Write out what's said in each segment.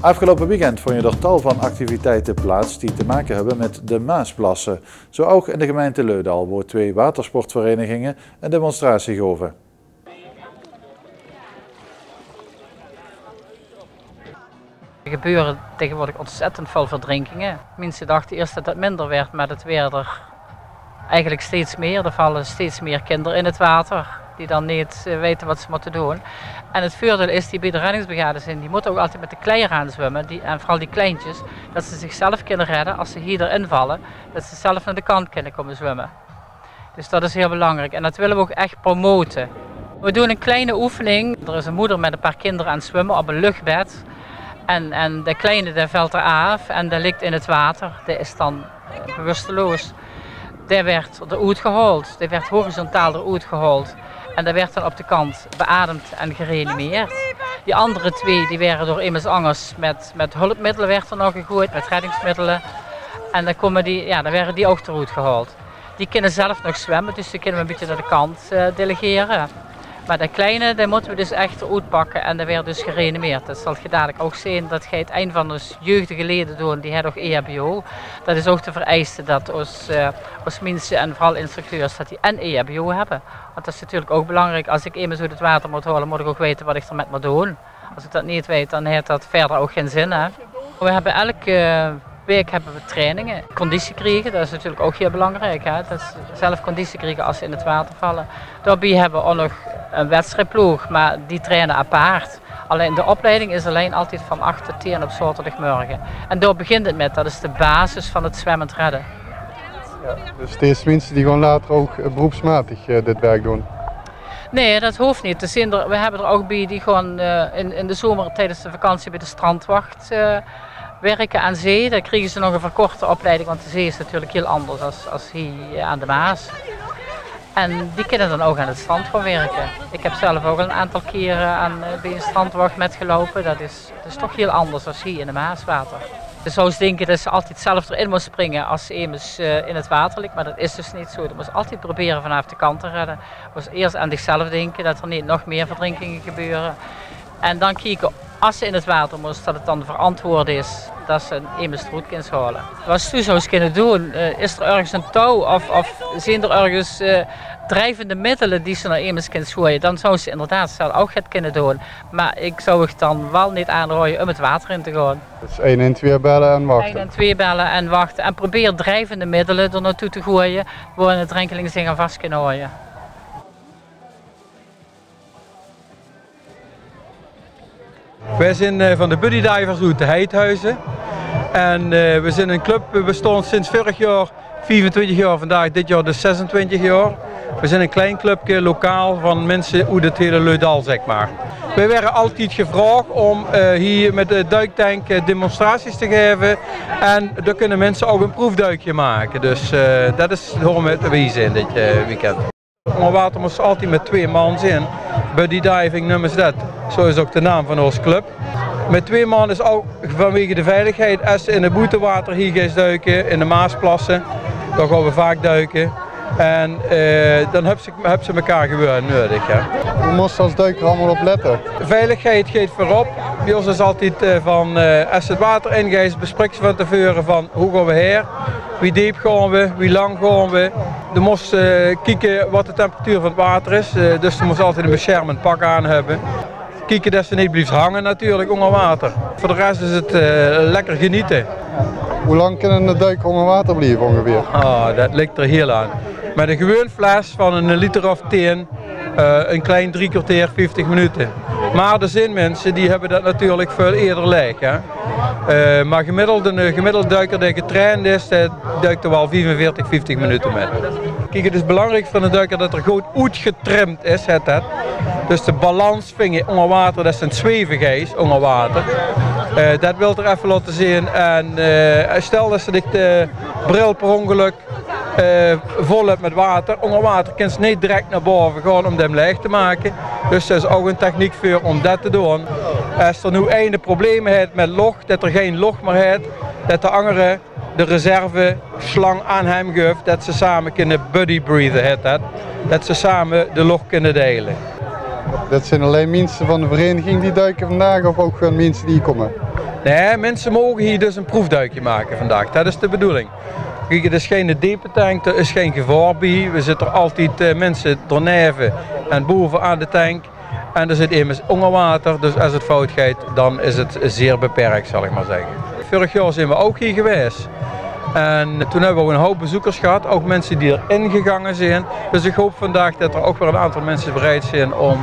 Afgelopen weekend vond je er tal van activiteiten plaats die te maken hebben met de Maasplassen. Zo ook in de gemeente Leudal, waar 2 watersportverenigingen een demonstratie gaven. Er gebeuren tegenwoordig ontzettend veel verdrinkingen. Mensen dachten eerst dat het minder werd, maar dat werd er eigenlijk steeds meer. Er vallen steeds meer kinderen in het water die dan niet weten wat ze moeten doen. En het voordeel is, die bij de reddingsbrigades die moeten ook altijd met de klei gaan zwemmen. En vooral die kleintjes, dat ze zichzelf kunnen redden als ze hier erin vallen. Dat ze zelf naar de kant kunnen komen zwemmen. Dus dat is heel belangrijk en dat willen we ook echt promoten. We doen een kleine oefening. Er is een moeder met een paar kinderen aan het zwemmen op een luchtbed. En de kleine die valt er af en die ligt in het water. Die is dan bewusteloos. Die werd eruit gehaald. Die werd horizontaal eruit gehaald. En die werd dan op de kant beademd en gereanimeerd. Die andere 2 die werden door immers angers met hulpmiddelen werd er nog gegooid, met reddingsmiddelen. En dan werden die ook eruit gehaald. Die kunnen zelf nog zwemmen, dus die kunnen we een beetje naar de kant delegeren. Maar de kleine, die moeten we dus echt eruit pakken en die werd dus gereanimeerd. Dat zal je dadelijk ook zien dat je het eind van de jeugdige leden doen, die hebben ook EHBO. Dat is ook te vereisten dat ons mensen en vooral instructeurs dat die en EHBO hebben. Want dat is natuurlijk ook belangrijk. Als ik eenmaal uit het water moet halen, moet ik ook weten wat ik ermee moet doen. Als ik dat niet weet, dan heeft dat verder ook geen zin. Hè? We hebben elke week hebben we trainingen. Conditie krijgen, dat is natuurlijk ook heel belangrijk. Hè? Dat is zelf conditie krijgen als ze in het water vallen. Daarbij hebben we ook nog een wedstrijdploeg, maar die trainen apart. Alleen de opleiding is alleen altijd van 8 tot 10 op zaterdagmorgen. En daar begint het met, dat is de basis van het zwemmend redden. Ja, dus deze mensen die gewoon later ook beroepsmatig dit werk doen? Nee, dat hoeft niet. We hebben er ook bij die gewoon in de zomer tijdens de vakantie bij de strandwacht werken aan zee. Daar krijgen ze nog een verkorte opleiding, want de zee is natuurlijk heel anders als hier aan de Maas. En die kunnen dan ook aan het strand gaan werken. Ik heb zelf ook een aantal keren bij een strandwacht metgelopen. Dat is toch heel anders dan hier in de Maaswater. Je zou denken dat ze altijd zelf erin moet springen als ze immers in het water ligt, maar dat is dus niet zo. Je moet altijd proberen vanaf de kant te redden. Je moet eerst aan zichzelf denken dat er niet nog meer verdrinkingen gebeuren. En dan kijken, als ze in het water moest, dat het dan verantwoord is dat ze immers eruit kunnen halen. Wat ze zou kunnen doen, is er ergens een touw of zijn er ergens drijvende middelen die ze naar immers kunnen gooien, dan zou ze inderdaad zelf ook het kunnen doen. Maar ik zou het dan wel niet aanrooien om het water in te gaan. Dus 112 bellen en wachten? 112 bellen en wachten. En probeer drijvende middelen er naartoe te gooien, waar de drenkelingen zich aan vast kunnen houden. Wij zijn van de Buddy Divers uit de Heidhuizen. En we zijn een club, we bestaan sinds vorig jaar 24 jaar, vandaag dit jaar dus 26 jaar. We zijn een klein clubje lokaal van mensen uit het hele Leudal, zeg maar. Wij werden altijd gevraagd om hier met de duiktank demonstraties te geven. En daar kunnen mensen ook een proefduikje maken. Dus dat is waarom we hier zijn dit weekend. Onder water moest altijd met 2 man zijn. Buddy Diving noemen ze dat. Zo is ook de naam van onze club. Met 2 man is ook vanwege de veiligheid. Als ze in het boetewater hier gaan duiken, in de Maasplassen, dan gaan we vaak duiken. En dan hebben ze elkaar gewoon nodig. Hè. Hoe moest je als duiker allemaal op letten? Veiligheid gaat voorop. Bij ons is altijd van, als het water ingaat, bespreek ze van tevoren van hoe gaan we her, wie diep gaan we, wie lang gaan we. Je moest kijken wat de temperatuur van het water is, dus je moest altijd een beschermend pak aan hebben. Kijken dat ze niet blijft hangen natuurlijk onder water. Voor de rest is het lekker genieten. Hoe lang kan een duiker onder water blijven ongeveer? Dat ligt er heel aan. Met een gewoon fles van een liter of 10, een klein 3 kwartier, 50 minuten. Maar er zijn mensen die hebben dat natuurlijk veel eerder leeg. Hè. Maar een gemiddelde duiker die getraind is, die duikt er wel 45, 50 minuten met. Kijk, het is belangrijk voor een duiker dat er goed uitgetrimd is. Dus de balans vind je onder water, dat is een zwevigheid onder water. Dat wil er even laten zien. En stel dat ze de bril per ongeluk vol hebt met water. Onder water kan ze niet direct naar boven gaan om hem leeg te maken. Dus dat is ook een techniek voor om dat te doen. Als er nu einde problemen heeft met lucht, dat er geen lucht meer heeft, dat de andere de reserve slang aan hem geeft, dat ze samen kunnen buddy breathen, dat ze samen de lucht kunnen delen. Dat zijn alleen mensen van de vereniging die duiken vandaag of ook gewoon mensen die hier komen? Nee, mensen mogen hier dus een proefduikje maken vandaag. Dat is de bedoeling. Kijk, het is geen diepe-tank, er is geen gevaar bij. We zitten altijd mensen erneven en boven aan de tank. En er zit immers onder water, dus als het fout gaat, dan is het zeer beperkt, zal ik maar zeggen. Vorig jaar zijn we ook hier geweest. En toen hebben we een hoop bezoekers gehad, ook mensen die erin gegangen zijn. Dus ik hoop vandaag dat er ook weer een aantal mensen bereid zijn om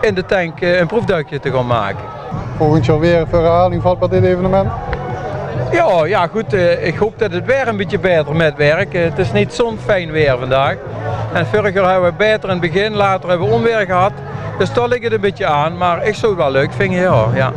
in de tank een proefduikje te gaan maken. Volgend jaar weer voor herhaling vatbaar dit evenement? Ja, goed. Ik hoop dat het weer een beetje beter metwerkt. Het is niet zo'n fijn weer vandaag. En vorig jaar hebben we beter in het begin, later hebben we onweer gehad. Dus daar ligt het een beetje aan, maar ik zou het wel leuk vinden, ja.